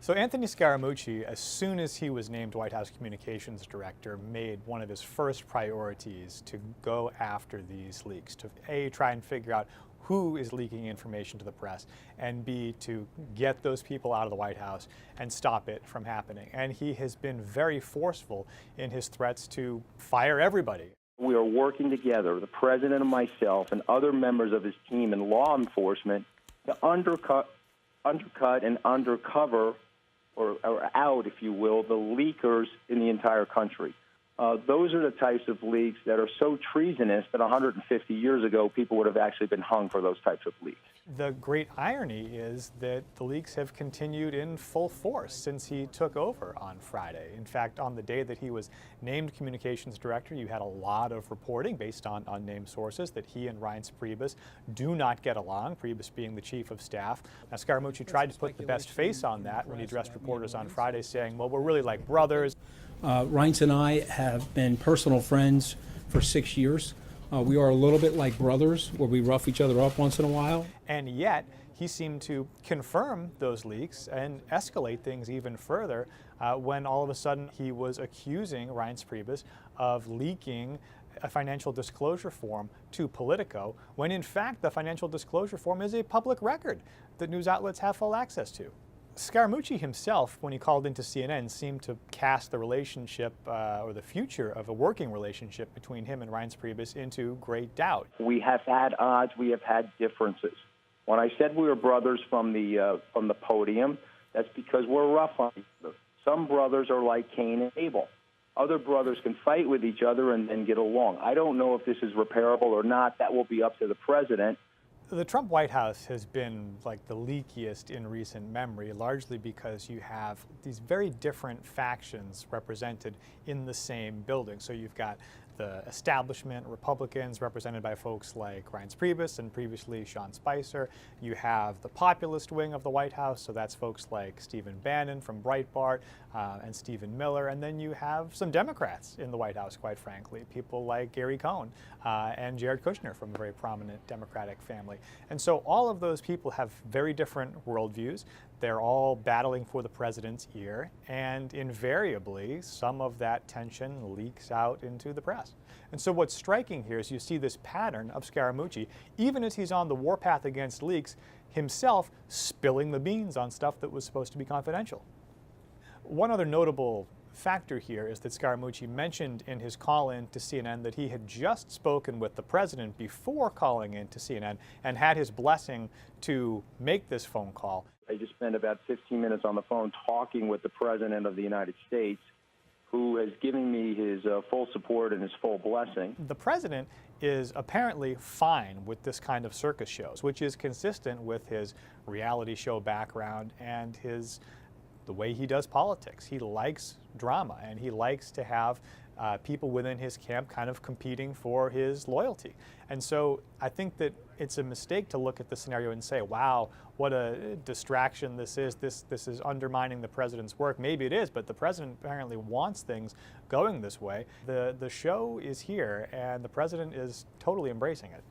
So Anthony Scaramucci, as soon as he was named White House Communications Director, made one of his first priorities to go after these leaks, to A, try and figure out who is leaking information to the press, and B, to get those people out of the White House and stop it from happening. And he has been very forceful in his threats to fire everybody. We are working together, the president and myself and other members of his team in law enforcement, to undercut and undercover or out, if you will, the leakers in the entire country. Those are the types of leaks that are so treasonous that 150 years ago, people would have actually been hung for those types of leaks. The great irony is that the leaks have continued in full force since he took over on Friday. In fact, on the day that he was named communications director, you had a lot of reporting based on unnamed sources that he and Reince Priebus do not get along, Priebus being the chief of staff. Now, Scaramucci tried to put the best face on that when he addressed reporters on Friday, saying, well, we're really like brothers. Reince and I have been personal friends for 6 years. We are a little bit like brothers, where we rough each other up once in a while. And yet, he seemed to confirm those leaks and escalate things even further when all of a sudden he was accusing Reince Priebus of leaking a financial disclosure form to Politico, when in fact the financial disclosure form is a public record that news outlets have full access to. Scaramucci himself, when he called into CNN, seemed to cast the relationship or the future of a working relationship between him and Reince Priebus into great doubt. We have had odds. We have had differences. When I said we were brothers from the podium, that's because we're rough on each other. Some brothers are like Cain and Abel. Other brothers can fight with each other and then get along. I don't know if this is repairable or not. That will be up to the president. The Trump White House has been like the leakiest in recent memory, largely because you have these very different factions represented in the same building. So you've got the establishment Republicans represented by folks like Reince Priebus and previously Sean Spicer. You have the populist wing of the White House, so that's folks like Stephen Bannon from Breitbart and Stephen Miller. And then you have some Democrats in the White House, quite frankly, people like Gary Cohn and Jared Kushner from a very prominent Democratic family. And so all of those people have very different worldviews. They're all battling for the president's ear, and invariably, some of that tension leaks out into the press. And so what's striking here is you see this pattern of Scaramucci, even as he's on the warpath against leaks, himself spilling the beans on stuff that was supposed to be confidential. One other notable factor here is that Scaramucci mentioned in his call-in to CNN that he had just spoken with the president before calling in to CNN and had his blessing to make this phone call. I just spent about 15 minutes on the phone talking with the President of the United States, who has given me his full support and his full blessing. The president is apparently fine with this kind of circus shows, which is consistent with his reality show background and the way he does politics. He likes drama, and he likes to have people within his camp kind of competing for his loyalty. And so I think that it's a mistake to look at the scenario and say, wow, what a distraction this is. This is undermining the president's work. Maybe it is, but the president apparently wants things going this way. The show is here, and the president is totally embracing it.